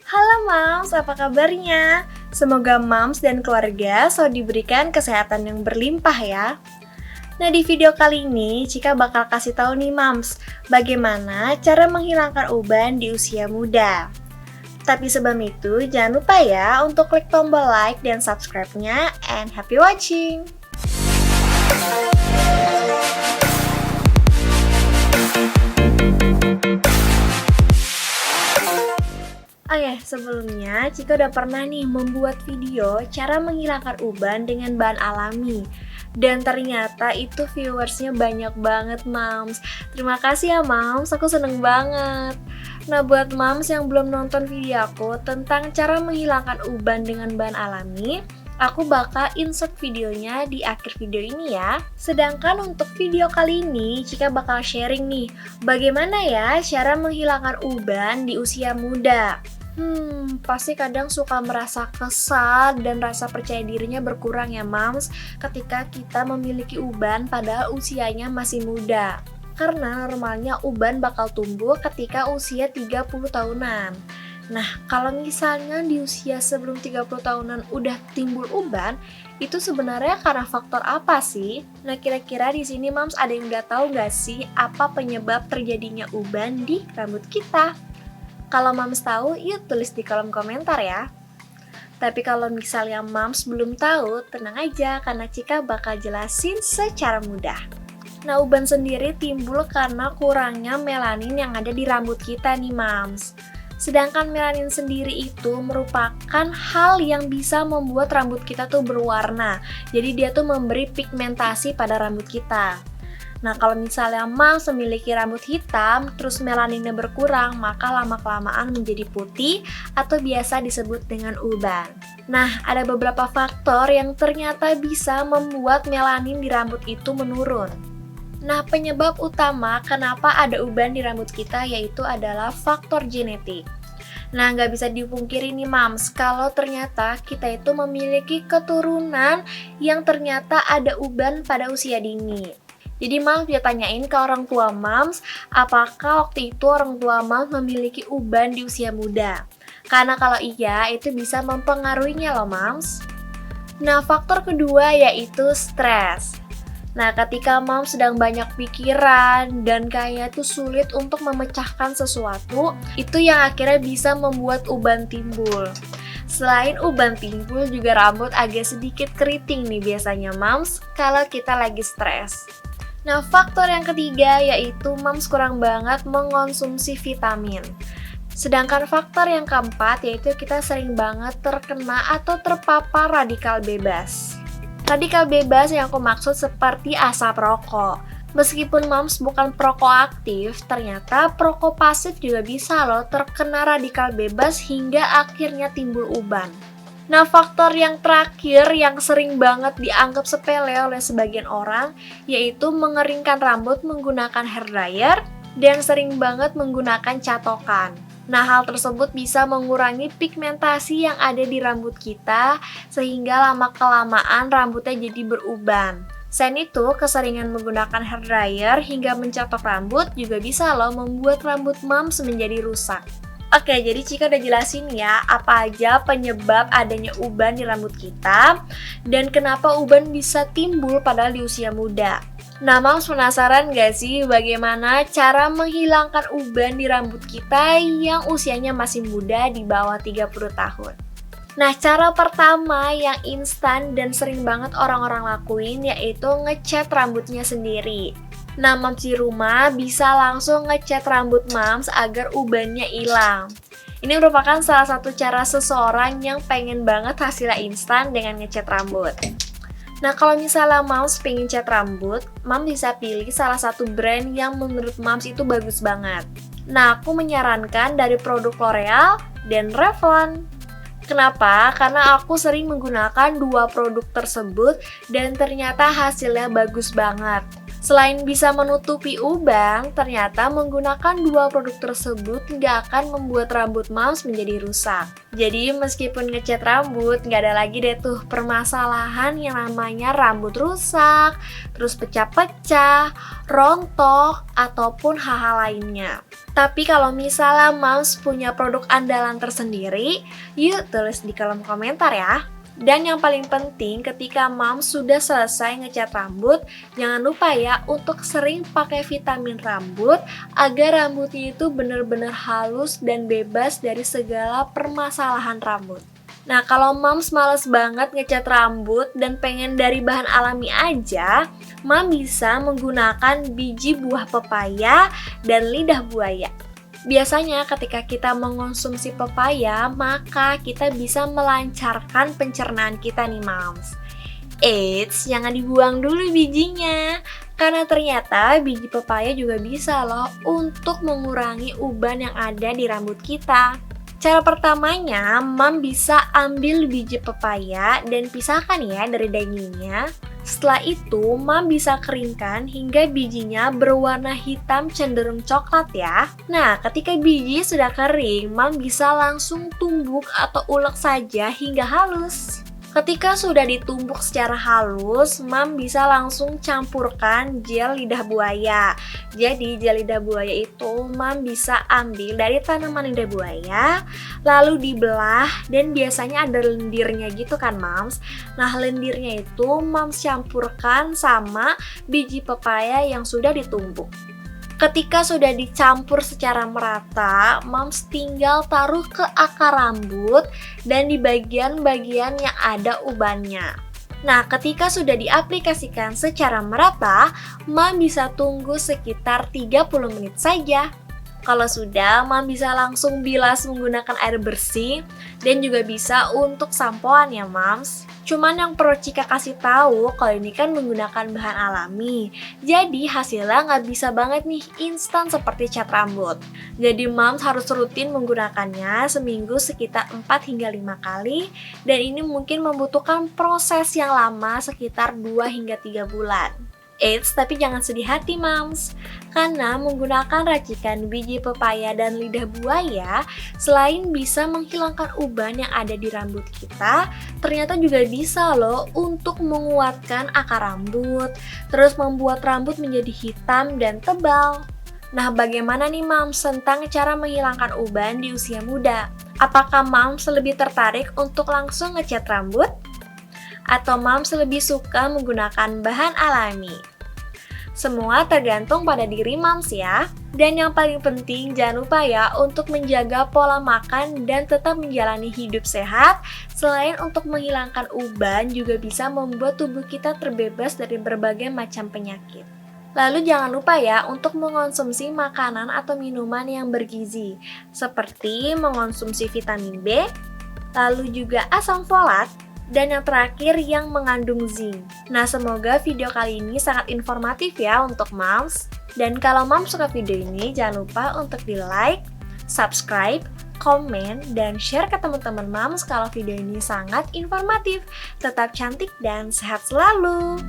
Halo Moms, apa kabarnya? Semoga Moms dan keluarga selalu diberikan kesehatan yang berlimpah ya. Nah, di video kali ini Cika bakal kasih tahu nih Moms, bagaimana cara menghilangkan uban di usia muda. Tapi sebelum itu, jangan lupa ya untuk klik tombol like dan subscribe-nya, and happy watching! Oh ya, sebelumnya Cika udah pernah nih membuat video cara menghilangkan uban dengan bahan alami. Dan ternyata itu viewersnya banyak banget Moms. Terima kasih ya Moms, aku seneng banget. Nah, buat Moms yang belum nonton video aku tentang cara menghilangkan uban dengan bahan alami, aku bakal insert videonya di akhir video ini ya. Sedangkan untuk video kali ini, Cika bakal sharing nih, bagaimana ya cara menghilangkan uban di usia muda. Pasti kadang suka merasa kesal dan rasa percaya dirinya berkurang ya Moms ketika kita memiliki uban padahal usianya masih muda. Karena normalnya uban bakal tumbuh ketika usia 30 tahunan. Nah, kalau misalnya di usia sebelum 30 tahunan udah timbul uban, itu sebenarnya karena faktor apa sih? Nah, kira-kira di sini Moms ada yang udah tahu nggak sih apa penyebab terjadinya uban di rambut kita? Kalau Moms tahu, yuk tulis di kolom komentar ya. Tapi kalau misalnya Moms belum tahu, tenang aja karena Cika bakal jelasin secara mudah. Nah, uban sendiri timbul karena kurangnya melanin yang ada di rambut kita nih Moms. Sedangkan melanin sendiri itu merupakan hal yang bisa membuat rambut kita tuh berwarna. Jadi dia tuh memberi pigmentasi pada rambut kita. Nah, kalau misalnya Moms memiliki rambut hitam, terus melaninnya berkurang, maka lama-kelamaan menjadi putih atau biasa disebut dengan uban. Nah, ada beberapa faktor yang ternyata bisa membuat melanin di rambut itu menurun. Nah, penyebab utama kenapa ada uban di rambut kita yaitu adalah faktor genetik. Nah, nggak bisa dipungkiri nih Moms, kalau ternyata kita itu memiliki keturunan yang ternyata ada uban pada usia dini. Jadi Moms bisa tanyain ke orang tua Moms, apakah waktu itu orang tua Moms memiliki uban di usia muda? Karena kalau iya, itu bisa mempengaruhinya loh Moms. Nah, faktor kedua yaitu stres. Nah, ketika Moms sedang banyak pikiran dan kayaknya tuh sulit untuk memecahkan sesuatu, itu yang akhirnya bisa membuat uban timbul. Selain uban timbul, juga rambut agak sedikit keriting nih biasanya Moms kalau kita lagi stres. Nah, faktor yang ketiga yaitu Moms kurang banget mengonsumsi vitamin. Sedangkan faktor yang keempat yaitu kita sering banget terkena atau terpapar radikal bebas. Radikal bebas yang aku maksud seperti asap rokok. Meskipun Moms bukan perokok aktif, ternyata perokok pasif juga bisa loh terkena radikal bebas hingga akhirnya timbul uban. Nah, faktor yang terakhir yang sering banget dianggap sepele oleh sebagian orang yaitu mengeringkan rambut menggunakan hair dryer dan sering banget menggunakan catokan. Nah, hal tersebut bisa mengurangi pigmentasi yang ada di rambut kita sehingga lama-kelamaan rambutnya jadi beruban. Selain itu, keseringan menggunakan hair dryer hingga mencatok rambut juga bisa loh membuat rambut Moms menjadi rusak. Oke, jadi Cika udah jelasin ya apa aja penyebab adanya uban di rambut kita dan kenapa uban bisa timbul padahal di usia muda. Nah, Moms penasaran gak sih bagaimana cara menghilangkan uban di rambut kita yang usianya masih muda di bawah 30 tahun? Nah, cara pertama yang instan dan sering banget orang-orang lakuin yaitu ngecat rambutnya sendiri. Nah, Moms di rumah bisa langsung ngecat rambut Moms agar ubannya hilang. Ini merupakan salah satu cara seseorang yang pengen banget hasilnya instan dengan ngecat rambut. Nah, kalau misalnya Moms pengen cat rambut, Moms bisa pilih salah satu brand yang menurut Moms itu bagus banget. Nah, aku menyarankan dari produk L'Oreal dan Revlon. Kenapa? Karena aku sering menggunakan dua produk tersebut dan ternyata hasilnya bagus banget. Selain bisa menutupi uban, ternyata menggunakan dua produk tersebut nggak akan membuat rambut Moms menjadi rusak. Jadi meskipun ngecat rambut, nggak ada lagi deh tuh permasalahan yang namanya rambut rusak, terus pecah-pecah, rontok, ataupun hal-hal lainnya. Tapi kalau misalnya Moms punya produk andalan tersendiri, yuk tulis di kolom komentar ya. Dan yang paling penting ketika Moms sudah selesai ngecat rambut, jangan lupa ya untuk sering pakai vitamin rambut agar rambutnya itu benar-benar halus dan bebas dari segala permasalahan rambut. Nah, kalau Moms males banget ngecat rambut dan pengen dari bahan alami aja, Mom bisa menggunakan biji buah pepaya dan lidah buaya. Biasanya ketika kita mengonsumsi pepaya, maka kita bisa melancarkan pencernaan kita nih Moms. Eits, jangan dibuang dulu bijinya. Karena ternyata biji pepaya juga bisa loh untuk mengurangi uban yang ada di rambut kita. Cara pertamanya, Mom bisa ambil biji pepaya dan pisahkan ya dari dagingnya. Setelah itu, Mom bisa keringkan hingga bijinya berwarna hitam cenderung coklat ya. Nah, ketika biji sudah kering, Mom bisa langsung tumbuk atau ulek saja hingga halus. Ketika sudah ditumbuk secara halus, Mom bisa langsung campurkan gel lidah buaya. Jadi gel lidah buaya itu Mom bisa ambil dari tanaman lidah buaya, lalu dibelah dan biasanya ada lendirnya gitu kan Moms. Nah lendirnya itu Mom campurkan sama biji pepaya yang sudah ditumbuk. Ketika sudah dicampur secara merata, Moms tinggal taruh ke akar rambut dan di bagian-bagian yang ada ubannya. Nah, ketika sudah diaplikasikan secara merata, Mom bisa tunggu sekitar 30 menit saja. Kalau sudah, Mom bisa langsung bilas menggunakan air bersih dan juga bisa untuk sampoan ya Moms. Cuman yang perlu Cika kasih tahu kalau ini kan menggunakan bahan alami. Jadi hasilnya nggak bisa banget nih instan seperti cat rambut. Jadi Moms harus rutin menggunakannya seminggu sekitar 4 hingga 5 kali. Dan ini mungkin membutuhkan proses yang lama sekitar 2 hingga 3 bulan. Eits, tapi jangan sedih hati Moms, karena menggunakan racikan biji pepaya dan lidah buaya selain bisa menghilangkan uban yang ada di rambut kita, ternyata juga bisa loh untuk menguatkan akar rambut, terus membuat rambut menjadi hitam dan tebal. Nah, bagaimana nih Moms tentang cara menghilangkan uban di usia muda? Apakah Moms lebih tertarik untuk langsung ngecat rambut? Atau Moms lebih suka menggunakan bahan alami? Semua tergantung pada diri Moms ya. Dan yang paling penting jangan lupa ya untuk menjaga pola makan dan tetap menjalani hidup sehat. Selain untuk menghilangkan uban juga bisa membuat tubuh kita terbebas dari berbagai macam penyakit. Lalu jangan lupa ya untuk mengonsumsi makanan atau minuman yang bergizi, seperti mengonsumsi vitamin B, lalu juga asam folat, dan yang terakhir yang mengandung zinc. Nah, semoga video kali ini sangat informatif ya untuk Moms. Dan kalau Moms suka video ini, jangan lupa untuk di-like, subscribe, komen, dan share ke teman-teman Moms kalau video ini sangat informatif. Tetap cantik dan sehat selalu!